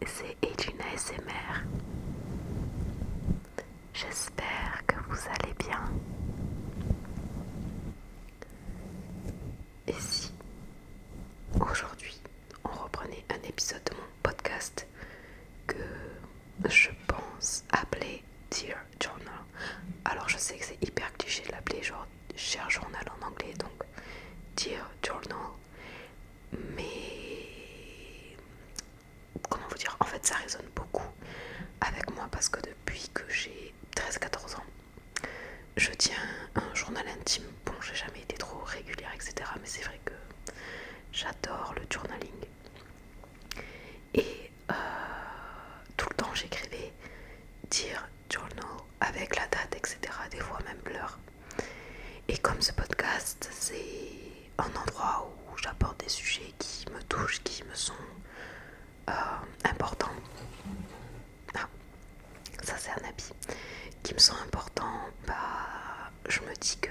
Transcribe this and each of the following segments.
c'est Elina SMR. J'espère que vous allez bien. Et si aujourd'hui on reprenait un épisode de mon podcast que je pense appeler Dear Journal. Alors je sais que c'est hyper cliché de l'appeler genre Cher Journal en anglais, donc Dear Journal. Mais comment vous dire, en fait ça résonne beaucoup avec moi parce que depuis que j'ai 13-14 ans, je tiens un journal intime. Bon, j'ai jamais été trop régulière, etc. Mais c'est vrai que j'adore le journaling. Et tout le temps j'écrivais Dear Journal avec la date, etc. Des fois même l'heure. Et comme ce podcast, c'est un endroit où j'aborde des sujets qui me touchent, qui me sont importants. Ah, ça c'est un habit. Qui me sont importants, je me dis que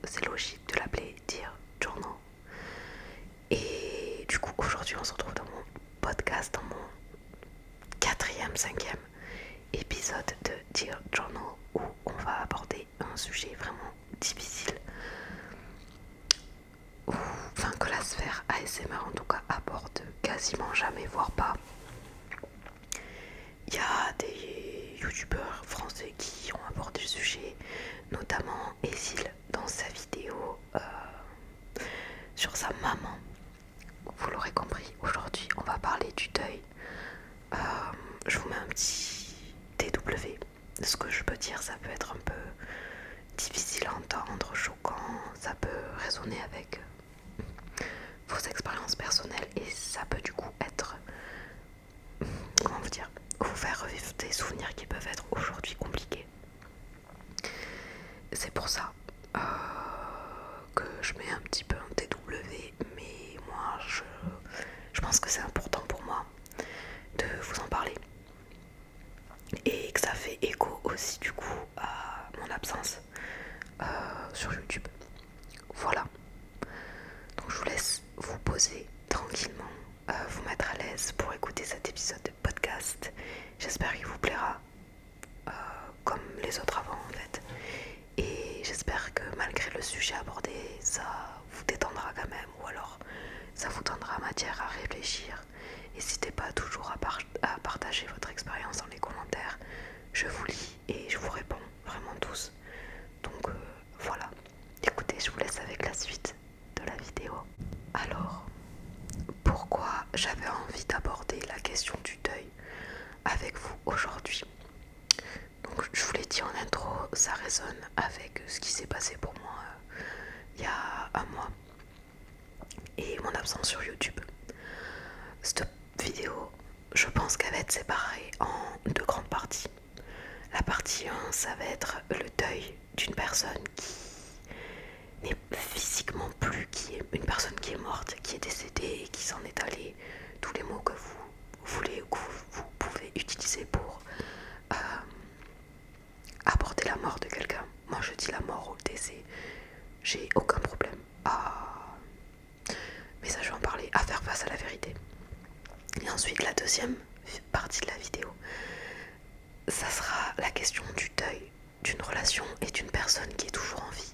c'est logique de l'appeler Dear Journal. Et du coup, aujourd'hui, on se retrouve dans mon podcast, dans mon 4e, 5e épisode de Dear Journal où on va aborder un sujet vraiment difficile, enfin que la sphère ASMR en tout cas aborde quasiment jamais, voire pas. Il y a des youtubeurs français qui ont abordé le sujet, notamment Esil dans sa vidéo sur sa maman. Vous l'aurez compris, aujourd'hui on va parler du deuil. Je vous mets un petit TW. Ce que je peux dire, ça peut être un peu difficile à entendre, choquant, ça peut résonner avec vos expériences personnelles et ça peut du coup être, comment vous dire, vous faire revivre des souvenirs qui peuvent être aujourd'hui compliqués. C'est pour ça que je mets un petit peu un TW, mais moi je pense que c'est important pour moi de vous en parler et que ça fait écho aussi du coup à mon absence sur YouTube. Voilà, donc je vous laisse vous poser tranquillement, vous mettre à l'aise pour écouter cet épisode de podcast. J'espère qu'il vous plaira comme les autres avant en fait, et j'espère que malgré le sujet abordé, ça vous détendra quand même, ou alors ça vous donnera matière à réfléchir. N'hésitez pas toujours à partager votre expérience dans les commentaires. Je vous lis et je vous réponds vraiment tous. Donc voilà. Écoutez, je vous laisse avec la suite de la vidéo. Alors, pourquoi j'avais envie d'aborder la question du deuil avec vous aujourd'hui? Donc je vous l'ai dit en intro, ça résonne avec ce qui s'est passé pour moi il y a un mois et mon absence sur YouTube. Cette vidéo, je pense qu'elle va être séparée en deux grandes parties. La partie 1, ça va être le deuil d'une personne qui n'est physiquement plus, qui est une personne qui est morte, qui est décédée et qui s'en est allée. Tous les mots que vous voulez ou que vous pouvez utiliser pour aborder la mort de quelqu'un. Moi je dis la mort ou le décès, j'ai aucun problème mais ça je vais en parler, à faire face à la vérité. Et ensuite la deuxième partie de la vidéo, ça sera la question du deuil d'une relation et d'une personne qui est toujours en vie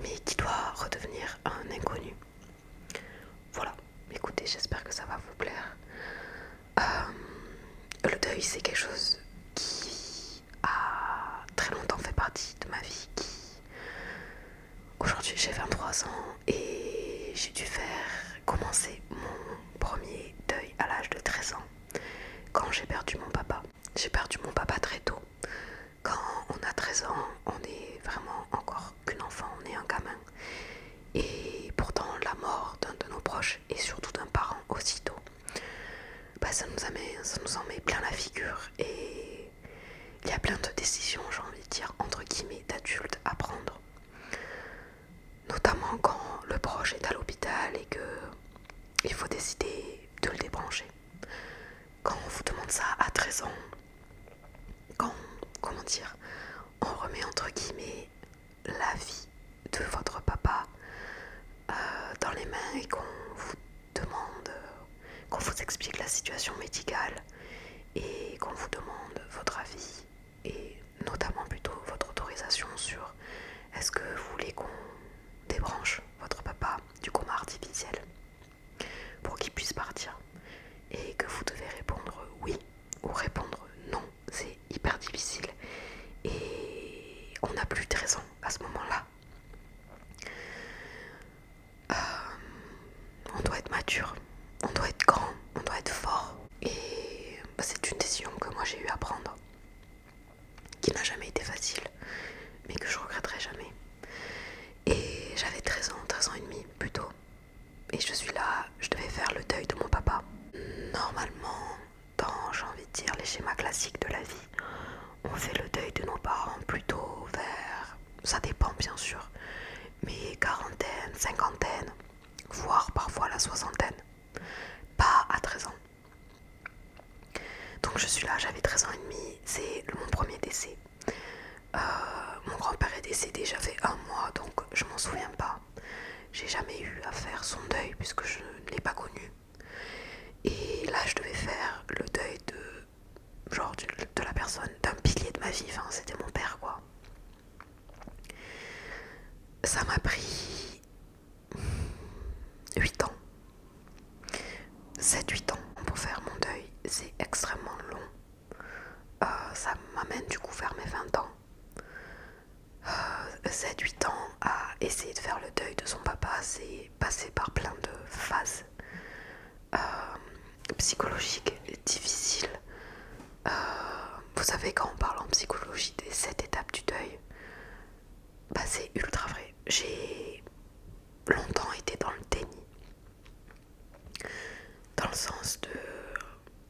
mais qui doit redevenir un inconnu. Voilà, écoutez, j'espère que ça va vous plaire. Le deuil, c'est quelque chose qui a très longtemps fait partie de ma vie. Aujourd'hui, j'ai 23 ans et j'ai dû commencer mon premier deuil à l'âge de 13 ans, quand j'ai perdu mon papa. J'ai perdu mon papa très tôt. Quand on a 13 ans, on est vraiment encore qu'un enfant, on est un gamin. Et pourtant, la mort d'un de nos proches, et surtout d'un parent aussitôt, ça nous en met plein la figure. Et il y a plein de décisions, j'ai envie de dire, entre guillemets, d'adultes à prendre. Notamment quand le proche est à l'hôpital et qu'il faut décider de le débrancher. Quand on vous demande ça à 13 ans, quand, comment dire, on remet entre guillemets la vie de votre papa dans les mains et qu'on vous demande, qu'on vous explique la situation médicale et qu'on vous demande votre avis et notamment plutôt votre autorisation sur est-ce que vous voulez qu'on débranche votre papa du coma artificiel pour qu'il puisse partir et que vous devez répondre oui ou répondre non. C'est hyper difficile et on n'a plus de raison à ce moment-là. On doit être mature, on doit être grand, on doit être fort. Et c'est une décision que moi j'ai eu à prendre, qui n'a jamais été facile, mais que je regretterai jamais. Et j'avais 13 ans et demi plutôt. Et je suis là, je devais faire le deuil de mon papa. Normalement, dans, j'ai envie de dire, les schémas classiques de la vie, on fait le deuil de nos parents plutôt vers, ça dépend bien sûr, mais quarantaine, cinquantaine, voire parfois la soixantaine. Pas à 13 ans. Donc je suis là, j'avais 13 ans et demi, c'est mon premier décès. Mon grand-père est décédé, j'avais 1 mois, donc je m'en souviens pas. J'ai jamais eu à faire son deuil puisque je ne l'ai pas connu. Et là, je devais faire le deuil de la personne, d'un pilier de ma vie. Enfin, c'était mon père, quoi. Ça m'a pris 8 ans. 7-8 ans pour faire mon deuil. C'est extrêmement long. Ça m'amène du coup vers mes 20 ans. 7-8 ans à essayer de faire le deuil de son papa, c'est passé par plein de phases psychologiques difficiles. Vous savez, quand on parle en psychologie des 7 étapes du deuil, c'est ultra vrai. J'ai longtemps été dans le déni. Dans le sens de...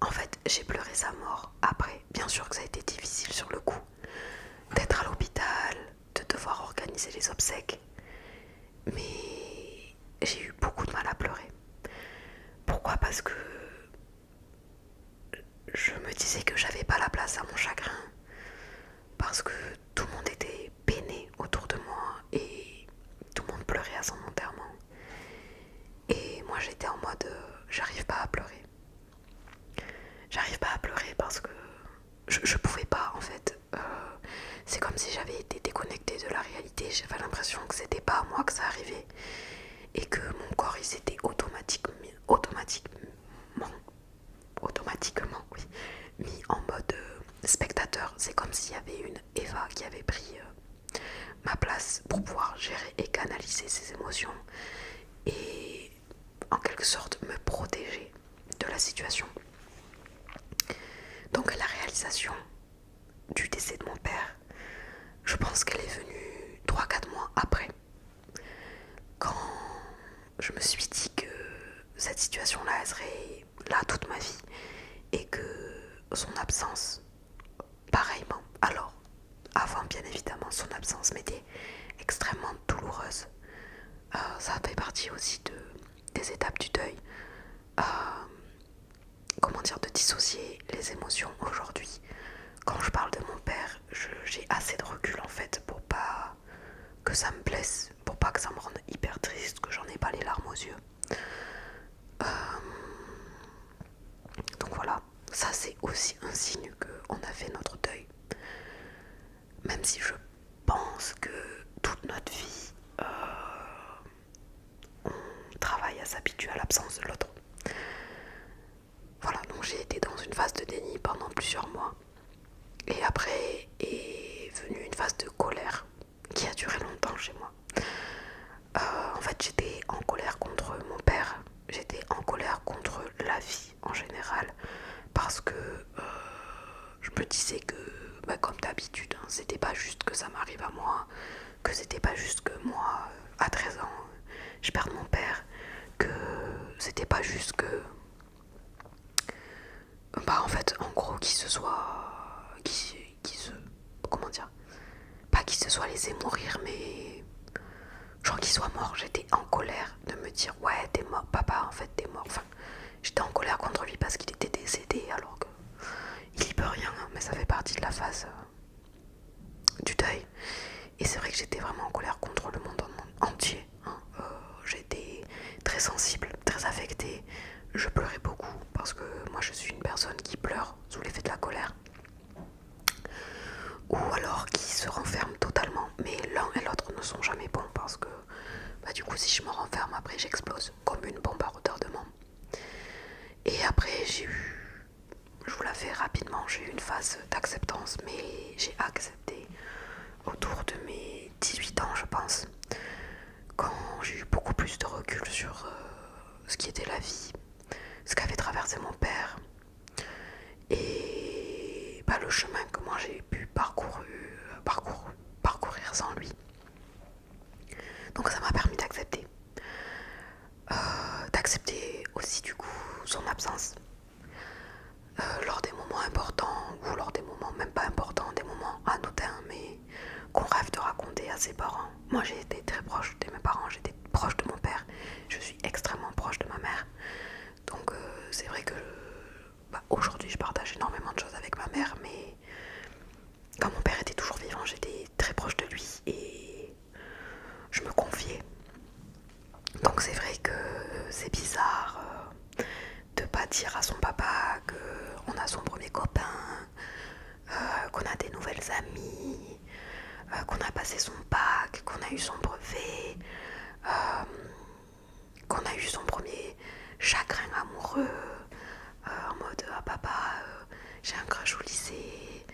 En fait, j'ai pleuré sa mort. Après, bien sûr que ça a été difficile sur le coup. D'être à l'hôpital, de devoir organiser les obsèques. Mais j'ai eu beaucoup de mal à pleurer. Pourquoi ? Parce que je me disais que j'avais pas la place à mon chagrin. Parce que tout le monde était peiné autour de moi et tout le monde pleurait à son enterrement. Et moi j'étais en mode j'arrive pas à pleurer. J'arrive pas à pleurer parce que je pouvais pas en fait. C'est comme si j'avais été déconnectée de la réalité. J'avais l'impression que c'était pas à moi que ça arrivait. Et que mon corps il s'était automatiquement oui, mis en mode spectateur. C'est comme s'il y avait une Eva qui avait pris ma place pour pouvoir gérer et canaliser ses émotions et en quelque sorte me protéger de la situation. Donc la réalisation du décès de mon père, je pense qu'elle est venue 3-4 mois après, quand je me suis dit que cette situation-là, elle serait là toute ma vie et que son absence, pareillement, alors avant bien évidemment son absence m'était extrêmement douloureuse. Ça fait partie aussi des étapes du deuil. Comment dire, de dissocier les émotions aujourd'hui. Quand je parle de mon père, j'ai assez de recul en fait pour pas que ça me blesse, pour pas que ça me rende hyper triste, que j'en ai pas les larmes aux yeux. Donc voilà, ça c'est aussi un signe qu'on a fait notre deuil. Même si je pense que toute notre vie, on travaille à s'habituer à l'absence de l'autre. Voilà, donc j'ai été dans une phase de déni pendant plusieurs mois. Et après est venue une phase de colère qui a duré longtemps chez moi. En fait, j'étais en colère contre mon père, j'étais en colère contre la vie en général, parce que je me disais que, comme d'habitude, c'était pas juste que ça m'arrive à moi, que c'était pas juste que moi, à 13 ans, je perds mon père, que c'était pas juste que... en fait, en gros, qu'il se soit... Comment dire ? Pas qu'il se soit laissé mourir, mais... genre qu'il soit mort. J'étais en colère de me dire ouais t'es mort papa, en fait t'es mort. Enfin, j'étais en colère contre lui parce qu'il était décédé alors que il y peut rien, mais ça fait partie de la phase du deuil. Et c'est vrai que j'étais vraiment en colère contre le monde entier. J'étais très sensible, très affectée. Je pleurais beaucoup parce que moi je suis une personne qui pleure sous l'effet de la colère, ou alors qui se renferme totalement, mais l'un et l'autre ne sont jamais bons parce que du coup si je me renferme après j'explose comme une bombe à retardement. Et après je vous la fais rapidement, j'ai eu une phase d'acceptance, mais j'ai accepté autour de mes 18 ans je pense, quand j'ai eu beaucoup plus de recul sur ce qui était la vie, ce qu'avait traversé mon père et le chemin que moi j'ai pu parcourir sans lui. Donc ça m'a permis d'accepter. D'accepter aussi du coup son absence lors des moments importants ou lors des moments même pas importants, des moments anodins mais qu'on rêve de raconter à ses parents. Moi j'ai été très proche de mes parents, j'étais proche de mon père, je suis extrêmement proche de ma mère. Donc c'est vrai que aujourd'hui je partage énormément de choses avec ma mère, mais quand mon père était toujours vivant j'étais très proche de lui et je me confiais. Donc c'est vrai que c'est bizarre de pas dire à son papa qu'on a son premier copain, qu'on a des nouvelles amies, qu'on a passé son bac, qu'on a eu son brevet, qu'on a eu son premier chagrin amoureux, en mode ah papa j'ai un crush au lycée,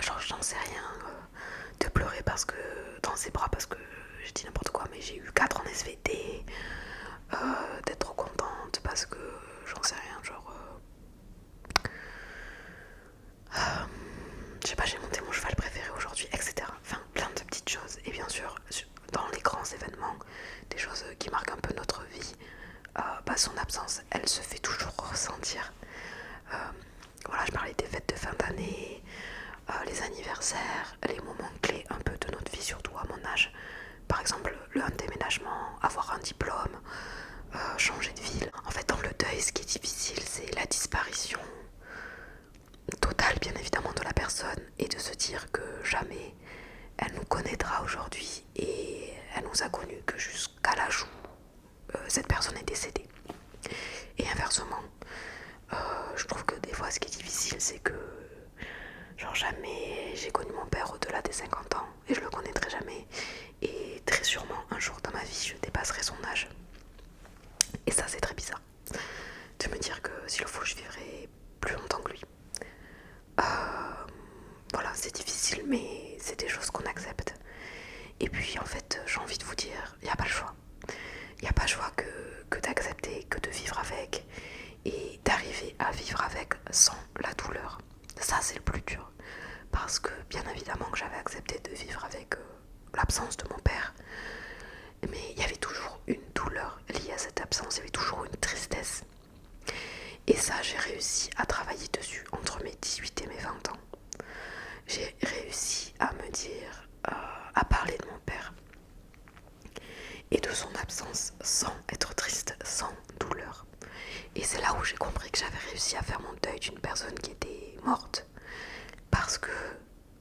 genre j'en sais rien, de pleurer parce que dans ses bras parce que je dis n'importe quoi mais j'ai eu 4 en SVT, d'être trop contente parce que j'en sais rien, genre je sais pas, j'ai monté mon cheval préféré aujourd'hui, etc. Enfin plein de petites choses. Et bien sûr dans les grands événements, des choses qui marquent un peu notre vie, son absence elle se fait toujours ressentir. Voilà, je parlais des fêtes de fin d'année, les anniversaires, les moments clés un peu de notre vie, surtout à mon âge. Par exemple, un déménagement, avoir un diplôme, changer de ville. En fait, dans le deuil, ce qui est difficile, c'est la disparition totale, bien évidemment, de la personne et de se dire que jamais elle nous connaîtra aujourd'hui et elle nous a connus que jusqu'à l'âge où cette personne est décédée. Et inversement, je trouve que des fois, ce qui est difficile, c'est que genre jamais j'ai connu mon père au-delà des 50 ans et je le connaîtrai jamais. Et très sûrement, un jour dans ma vie, je dépasserai son âge. Et ça, c'est très bizarre de me dire que s'il le faut, je vivrai plus longtemps que lui. Voilà, c'est difficile, mais c'est des choses qu'on accepte. Et puis, en fait, j'ai envie de vous dire, il n'y a pas le choix. Il n'y a pas le choix que d'accepter, que de vivre avec et d'arriver à vivre avec sans la douleur. Ça, c'est le plus dur. Parce que, bien évidemment, que j'avais accepté de vivre avec l'absence de mon père. Mais il y avait toujours une douleur liée à cette absence, il y avait toujours une tristesse. Et ça, j'ai réussi à travailler dessus entre mes 18 et mes 20 ans. J'ai réussi à me dire, à parler de mon père et de son absence sans être triste, sans douleur. Et c'est là où j'ai compris que j'avais réussi à faire mon deuil d'une personne qui était morte. Parce que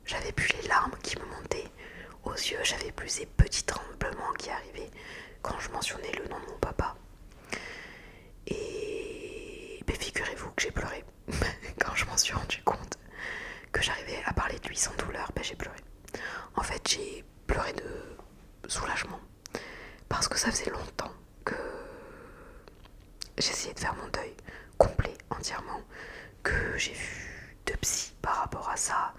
j'avais plus les larmes qui me montaient aux yeux, j'avais plus ces petits tremblements qui arrivaient quand je mentionnais le nom de mon papa. Et figurez-vous que j'ai pleuré quand je m'en suis rendu compte que j'arrivais à parler de lui sans douleur. J'ai pleuré. En fait, j'ai pleuré de soulagement parce que ça faisait longtemps que j'essayais de faire mon deuil complet, entièrement, que j'ai vu de psy par rapport à ça,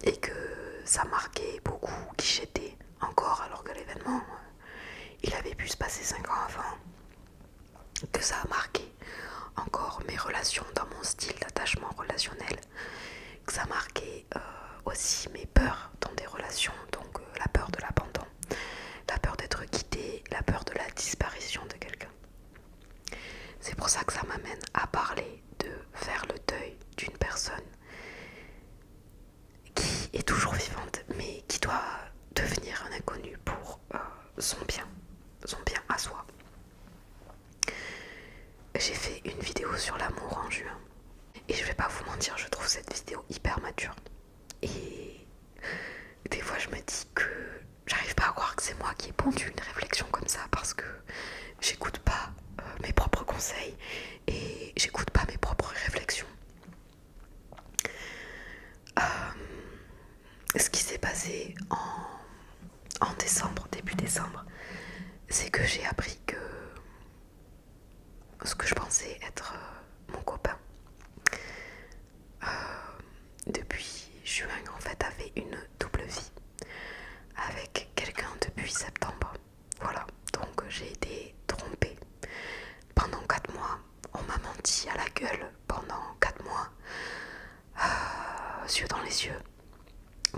et que ça marquait beaucoup qui j'étais encore, alors que l'événement il avait pu se passer 5 ans avant, que ça a marqué encore mes relations dans mon style d'attachement relationnel, que ça a marqué aussi mes peurs dans des relations, donc la peur de l'abandon, la peur d'être quitté, la peur de la disparition de quelqu'un. C'est pour ça que ça m'amène à parler de faire le deuil d'une personne qui est toujours vivante, mais qui doit devenir un inconnu pour son bien à soi. J'ai fait une vidéo sur l'amour en juin, et je vais pas vous mentir, je trouve cette vidéo hyper mature. Et des fois je me dis que j'arrive pas à croire que c'est moi qui ai pondu une réflexion comme ça, parce que j'écoute pas conseils et j'écoute pas mes propres réflexions. Ce qui s'est passé en décembre, début décembre, c'est que j'ai appris que ce que je pensais être mon copain depuis juin en fait avait une double vie avec quelqu'un depuis septembre. Voilà, donc j'ai été trompée. Pendant 4 mois, on m'a menti à la gueule pendant 4 mois, yeux dans les yeux.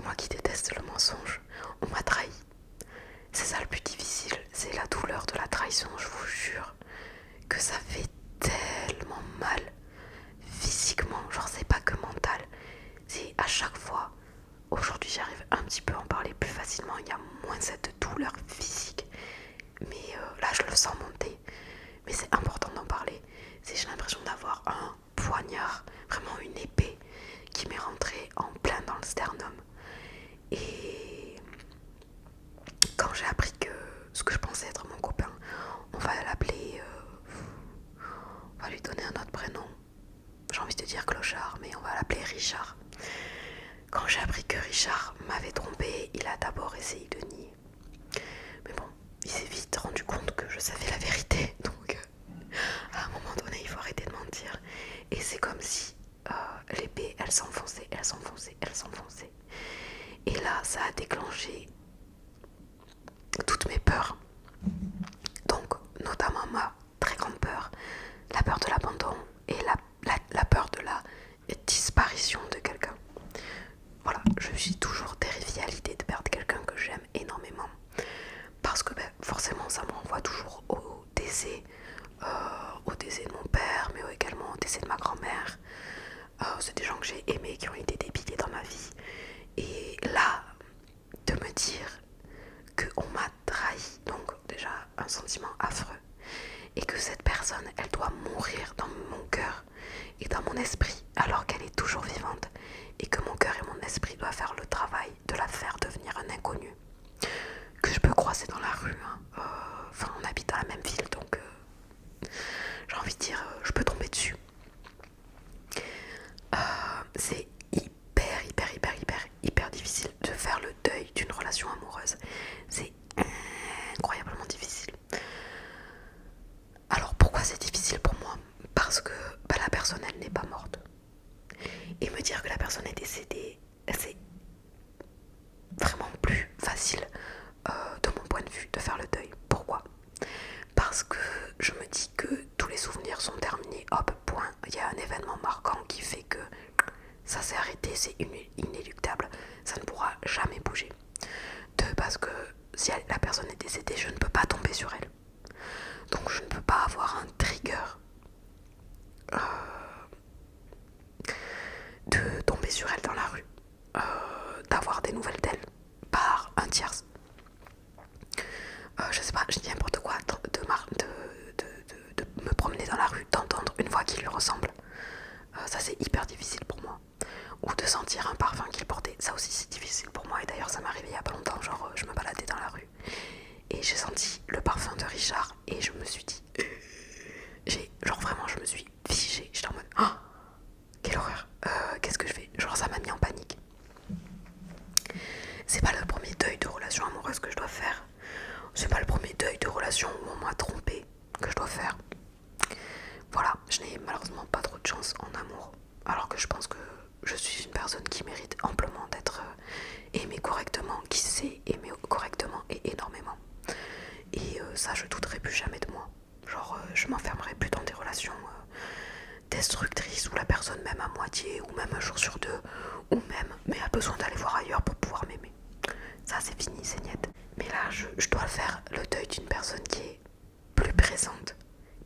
Moi qui déteste le mensonge, on m'a trahi. C'est ça le plus difficile, c'est la douleur de la trahison, je vous jure que ça fait tellement mal physiquement, genre c'est pas que mental, c'est à chaque fois. Aujourd'hui j'arrive un petit peu à en parler plus facilement, il y a moins cette douleur physique, mais là je le sens monter, mais c'est important d'en parler. J'ai l'impression d'avoir un poignard, vraiment une épée qui m'est rentrée en plein dans le sternum. Et quand j'ai appris que ce que je pensais être mon copain, on va l'appeler, on va lui donner un autre prénom. J'ai envie de dire Clochard, mais on va l'appeler Richard. Quand j'ai appris que Richard m'avait trompé, il a d'abord essayé de nier. Mais bon, il s'est vite rendu compte que je savais la vérité, donc à un moment donné, il faut arrêter de mentir. Et c'est comme si l'épée, elle s'enfonçait, elle s'enfonçait, elle s'enfonçait. Et là, ça a déclenché toutes mes peurs. Donc, notamment ma très grande peur, la peur de l'abandon et la peur de la disparition de quelqu'un. Voilà, je suis toujours terrifiée à l'idée de perdre quelqu'un que j'aime énormément. Parce que forcément, ça me renvoie toujours au décès de mon père, mais également au décès de ma grand-mère. C'est des gens que j'ai aimés, qui ont été débités dans ma vie. Et là, de me dire qu'on m'a trahi, donc déjà un sentiment affreux, et que cette personne, elle doit mourir dans mon cœur et dans mon esprit alors qu'elle est toujours vivante, et que mon cœur et mon esprit doivent faire le travail de la faire devenir un inconnu que je peux croiser dans la rue. Enfin, on habite dans la même ville, donc j'ai envie de dire, je peux tomber dessus. C'est hyper difficile de faire le deuil d'une relation amoureuse. C'est incroyablement difficile. Alors pourquoi c'est difficile pour moi? Parce que la personne, elle n'est pas morte. Et me dire que la personne est décédée, c'est vraiment plus facile de mon point de vue de faire le deuil. Pourquoi? Parce que je me dis que tous les souvenirs sont terminés, hop, point. Il y a un événement marquant qui fait que ça s'est arrêté, c'est inéluctable, ça ne pourra jamais bouger. Deux, parce que si la personne est décédée, je ne peux pas tomber sur elle. Donc je ne peux pas avoir un trigger de tomber sur elle dans la rue, d'avoir des nouvelles d'elle par un tierce. Je sais pas, je dis n'importe quoi, de me promener dans la rue, d'entendre une voix qui lui ressemble. Ça c'est hyper difficile pour moi. Ou de sentir un parfum qu'il portait, ça aussi c'est difficile pour moi. Et d'ailleurs ça m'est arrivé il y a pas longtemps, genre je me baladais dans la rue et j'ai senti le parfum de Richard et je me suis dit, genre vraiment je me suis figée, j'étais en mode, oh, quelle horreur, qu'est-ce que je fais? Genre ça m'a mis en panique. C'est pas le premier deuil de relation amoureuse que je dois faire. C'est pas le premier deuil de relation où on m'a trompé que je dois faire. Voilà, je n'ai malheureusement pas trop de chance en amour. Alors que je pense que je suis une personne qui mérite amplement d'être aimée correctement, qui sait aimer correctement et énormément. Et ça, je douterai plus jamais de moi. Genre, je m'enfermerai plus dans des relations destructrices où la personne m'aime à moitié, ou même un jour sur deux, ou même mais a besoin d'aller voir ailleurs pour pouvoir m'aimer. Ça, c'est fini, c'est net. Mais là, je dois faire le deuil d'une personne qui est plus présente,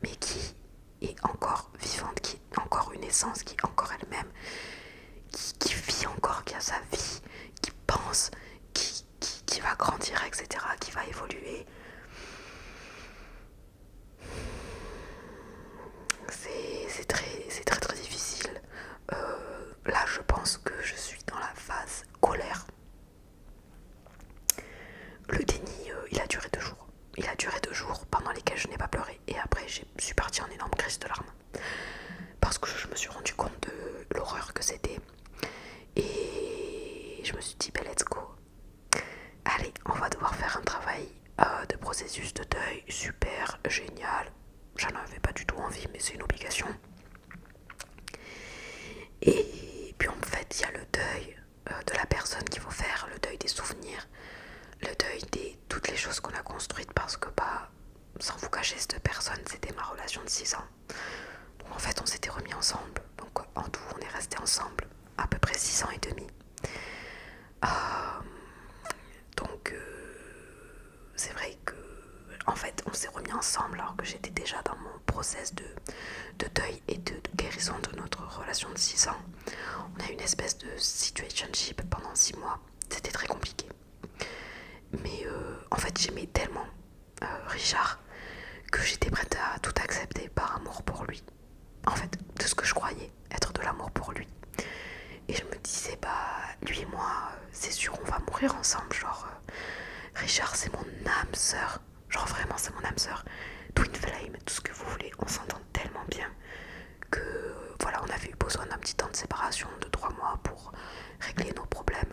mais qui est encore vivante, qui est encore une essence, qui est encore elle-même, qui vit encore, qui a sa vie, qui pense, qui va grandir, etc., qui va évoluer. C'est très difficile. Là, je pense que je suis dans la phase colère. Le déni, il a duré 2 jours. Il a duré 2 jours pendant lesquels je n'ai pas pleuré. Et après, je suis partie en énorme crise super génial. J'en avais pas du tout envie, mais c'est une obligation. Et puis en fait, il y a le deuil de la personne qu'il faut faire, le deuil des souvenirs, le deuil de toutes les choses qu'on a construites parce que, sans vous cacher, cette personne, c'était ma relation de 6 ans. Donc en fait, on s'était remis ensemble. Donc en tout, on est resté ensemble à peu près 6 ans et demi. Donc c'est vrai que en fait on s'est remis ensemble alors que j'étais déjà dans mon process de deuil et de guérison de notre relation de 6 ans. On a eu une espèce de situationship pendant 6 mois. C'était très compliqué. Mais en fait j'aimais tellement Richard que j'étais prête à tout accepter par amour pour lui. En fait, de ce que je croyais être de l'amour pour lui. Et je me disais, lui et moi, c'est sûr, on va mourir ensemble. Genre, Richard, c'est mon âme sœur. Genre, vraiment, c'est mon âme sœur. Twin flame, tout ce que vous voulez. On s'entend tellement bien que, voilà, on avait eu besoin d'un petit temps de séparation de 3 mois pour régler nos problèmes.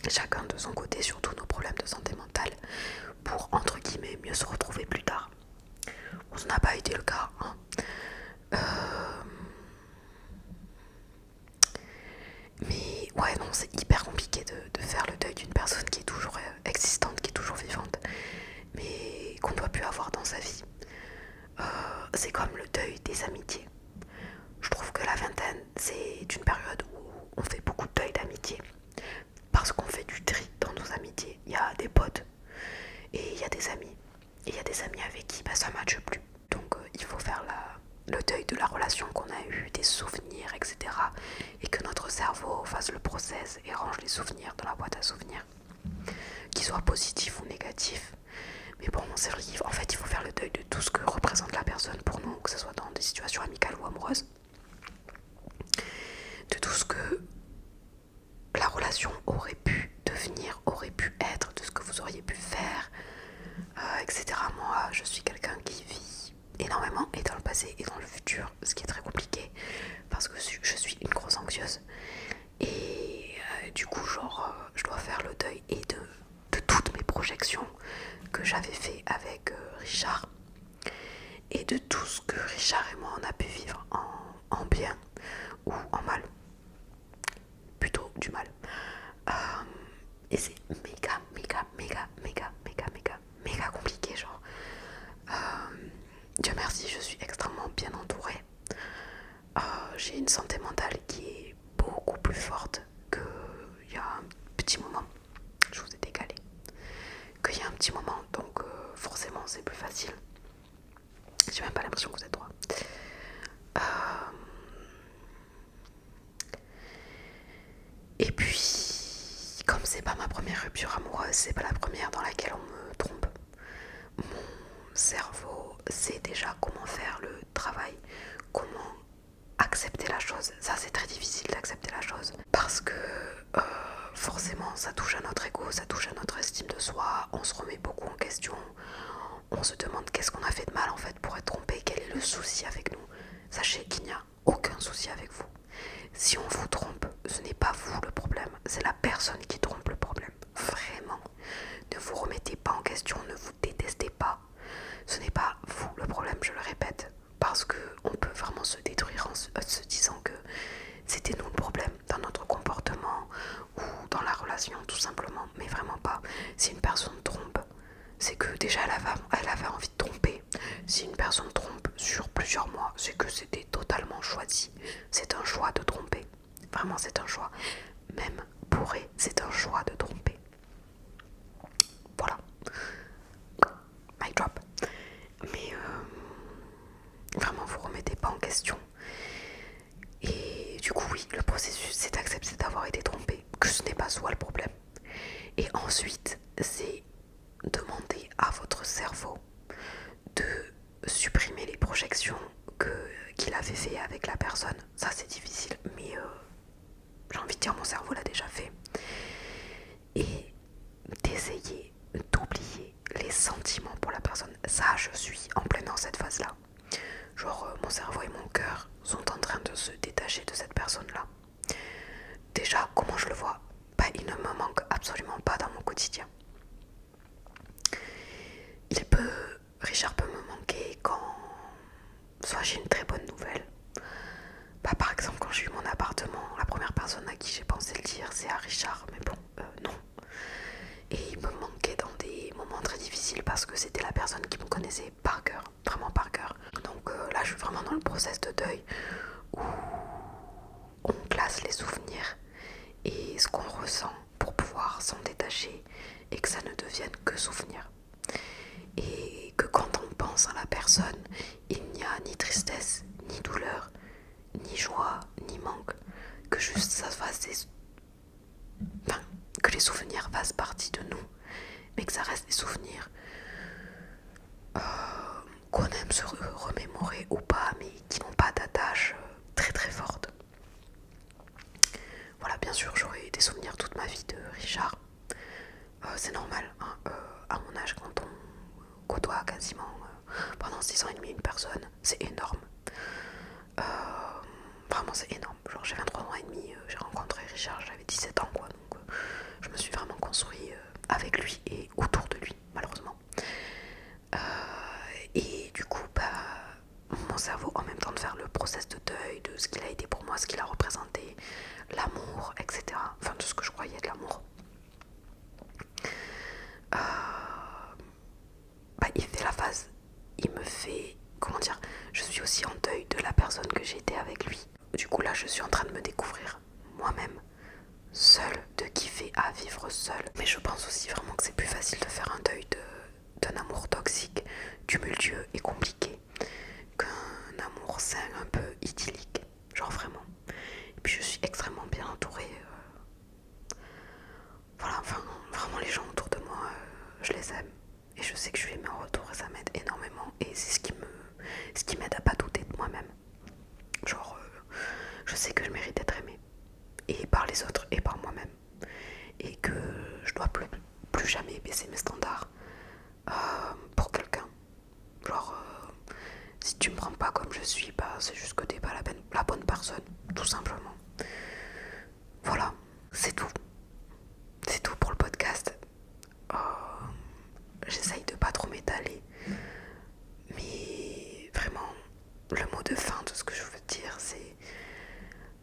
Chacun de son côté, surtout nos problèmes de santé mentale, pour, entre guillemets, mieux se retrouver plus tard. Bon, ça n'a pas été le cas, hein. Mais ouais, non, c'est hyper compliqué de faire le deuil d'une personne qui est toujours existante, qui est toujours vivante, mais qu'on ne doit plus avoir dans sa vie. C'est comme le deuil des amitiés. Je trouve que la vingtaine, c'est une période où on fait beaucoup de deuil d'amitié, parce qu'on fait du tri dans nos amitiés. Il y a des potes, et il y a des amis. Et il y a des amis avec qui ça ne matche plus. Donc il faut faire le deuil de la relation qu'on a eue, des souvenirs, etc. Et que notre cerveau fasse le process et range les souvenirs dans la boîte à souvenirs. Qu'ils soient positifs ou négatifs. Mais bon, c'est vrai, en fait, il faut faire le deuil de tout ce que représente la personne pour nous, que ce soit dans des situations amicales ou amoureuses. De tout ce que la relation aurait pu devenir, aurait pu être, de ce que vous auriez pu faire, etc. Moi, je suis quelqu'un qui vit énormément et dans le passé et dans le futur, ce qui est très compliqué parce que je suis une grosse anxieuse et du coup, je dois faire le deuil et de toutes mes projections que j'avais fait avec Richard et de tout ce que Richard et moi on a pu vivre en bien ou en mal, plutôt du mal. Et c'est méga compliqué, genre. Dieu merci, je suis extrêmement bien entourée. J'ai une santé mentale qui est beaucoup plus forte qu'il y a un petit moment. Je vous ai décalé. Qu'il y a un petit moment, donc forcément c'est plus facile. J'ai même pas l'impression que vous êtes droit. Et puis, comme c'est pas ma première rupture amoureuse, c'est pas la première dans laquelle on me trompe, mon cerveau sait déjà comment faire le travail, comment accepter la chose. Ça, c'est très difficile d'accepter la chose parce que forcément ça touche à notre ego, ça touche à notre estime de soi, on se remet beaucoup en question, on se demande qu'est-ce qu'on a fait de mal en fait pour être trompé, quel est le souci avec nous. Sachez qu'il n'y a aucun souci avec vous. Si on vous trompe, ce n'est pas vous le problème, c'est la personne qui trompe le problème. Vraiment, ne vous remettez pas en question, ne vous détestez pas. Ce n'est pas vous le problème, je le répète, parce qu'on peut vraiment se détruire en se disant que c'était nous le problème dans notre comportement ou dans la relation tout simplement, mais vraiment pas. Si une personne trompe, c'est que déjà elle avait envie de tromper. Si une personne trompe sur plusieurs mois, c'est que c'était totalement choisi. C'est un choix de tromper. Vraiment, c'est un choix. Même bourré, c'est un choix de tromper. Voilà. Mic drop. Mais vraiment, vous remettez pas en question. Et du coup, oui, le processus, c'est d'accepter d'avoir été trompé, que ce n'est pas soi le problème. Et ensuite, c'est demander à votre cerveau de supprimer les projections qu'il avait fait avec la personne. Ça, c'est difficile, mais j'ai envie de dire mon cerveau l'a déjà fait. Et d'essayer d'oublier les sentiments pour la personne. Ça, je suis en plein dans cette phase-là. Genre, mon cerveau et mon cœur sont en train de se détacher de cette personne-là. Déjà, comment je le vois? Il ne me manque absolument pas dans mon quotidien. Richard peut me manquer quand soit j'ai une très bonne nouvelle. Bah, par exemple, quand j'ai eu mon appartement, la première personne à qui j'ai pensé le dire, c'est à Richard, mais bon, non. Et il me manquait dans des moments très difficiles parce que c'était la personne qui me connaissait par cœur, vraiment par cœur. Donc là, je suis vraiment dans le process de deuil où on classe les souvenirs et ce qu'on ressent pour pouvoir s'en détacher et que ça ne devienne que souvenir. Et que quand on pense à la personne, il n'y a ni tristesse, ni douleur, ni joie, ni manque, que juste ça fasse enfin, que les souvenirs fassent partie de nous, mais que ça reste des souvenirs qu'on aime se remémorer ou pas, mais qui n'ont pas d'attache très très forte. Voilà, bien sûr, j'aurai des souvenirs toute ma vie de Richard. C'est normal, hein, à mon âge, quand on côtoie quasiment pendant 6 ans et demi une personne, c'est énorme. Vraiment, c'est énorme. Genre, j'ai 23 ans et demi, j'ai rencontré Richard, j'avais 17 ans, quoi. Donc, je me suis vraiment construit avec lui et autour de lui, malheureusement. Et du coup, mon cerveau, en même temps de faire le process de deuil, de ce qu'il a été pour moi, ce qu'il a représenté, l'amour, etc. Enfin, de ce que je croyais de l'amour. Il fait la phase. Il me fait... Comment dire? Je suis aussi en deuil de la personne que j'ai été avec lui. Du coup, là, je suis en train de me découvrir moi-même, seule, de kiffer à vivre seule. Mais je pense aussi vraiment que c'est plus facile de faire un deuil d'un amour toxique, tumultueux et compliqué qu'un amour sain, un peu idyllique. Genre vraiment. Et puis je suis extrêmement bien entourée. Voilà, enfin, vraiment les gens autour de moi, je les aime. Et je sais que je suis aimée en retour et ça m'aide énormément. Et c'est ce qui m'aide à pas douter de moi-même. Genre, je sais que je mérite d'être aimée. Et par les autres et par moi-même. Et que je dois plus jamais baisser mes standards pour quelqu'un. Genre, si tu me prends pas comme je suis, c'est juste que t'es pas la bonne personne. Tout simplement. Voilà, c'est tout. C'est tout pour le podcast. J'essaye de pas trop m'étaler. Mais vraiment, le mot de fin de ce que je veux dire, c'est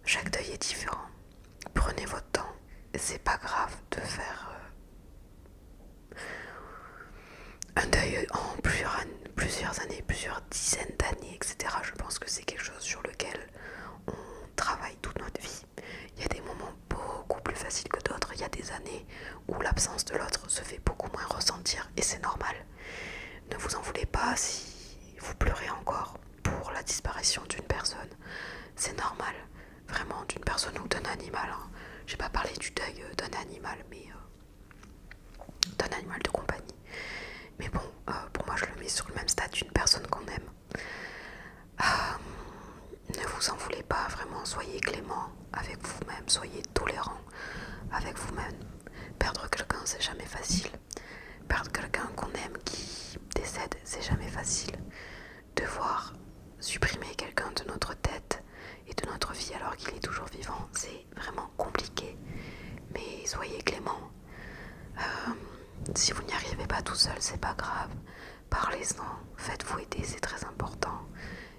chaque deuil est différent. Prenez votre temps. C'est pas grave de faire un deuil en plusieurs années, plusieurs dizaines d'années, etc. Je pense que c'est quelque chose sur lequel on travaille toute notre vie. Il y a des moments beaucoup plus faciles que d'autres. Il y a des années où l'absence de l'autre se fait beaucoup moins ressentir et c'est normal. Ne vous en voulez pas si vous pleurez encore pour la disparition d'une personne. C'est normal, vraiment, d'une personne ou d'un animal. Hein. J'ai pas parlé du deuil d'un animal, mais d'un animal de compagnie. Mais bon, pour moi, je le mets sur le même stade d'une personne qu'on aime. Ne vous en voulez pas, vraiment, soyez clément avec vous-même, soyez tolérant avec vous-même. Perdre quelqu'un, c'est jamais facile. Perdre quelqu'un qu'on aime qui décède, c'est jamais facile. Devoir supprimer quelqu'un de notre tête et de notre vie alors qu'il est toujours vivant, c'est vraiment compliqué. Mais soyez clément. Si vous n'y arrivez pas tout seul, c'est pas grave. Parlez-en, faites-vous aider, c'est très important.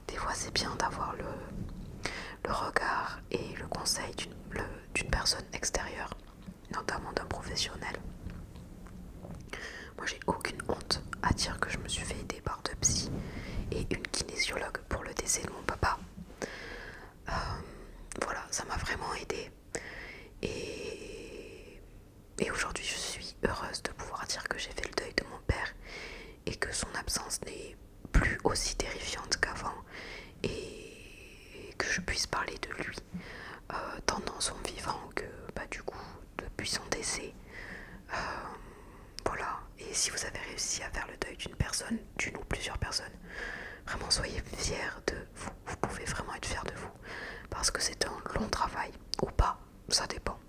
Des fois, c'est bien d'avoir le regard et le conseil d'une personne extérieure, notamment d'un professionnel. Moi, j'ai aucune honte à dire que je me suis fait aider par 2 psys et une kinésiologue pour le décès de mon papa. Voilà, ça m'a vraiment aidée. Et aujourd'hui, je suis heureuse de pouvoir dire que j'ai fait le deuil de mon père et que son absence n'est plus aussi terrifiante qu'avant et que je puisse parler de lui tant dans son vivant que du coup depuis son décès. Voilà, et si vous avez réussi à faire le deuil d'une personne, d'une ou plusieurs personnes, vraiment soyez fiers de vous. Vous pouvez vraiment être fiers de vous parce que c'est un long travail ou pas, ça dépend,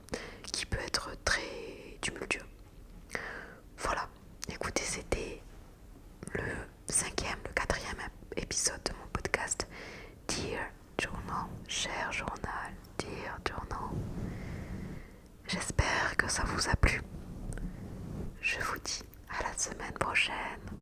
qui peut être très tumultueux. Voilà, écoutez, c'était le 4e épisode de mon podcast Dear Journal, cher journal, Dear Journal. J'espère que ça vous a plu.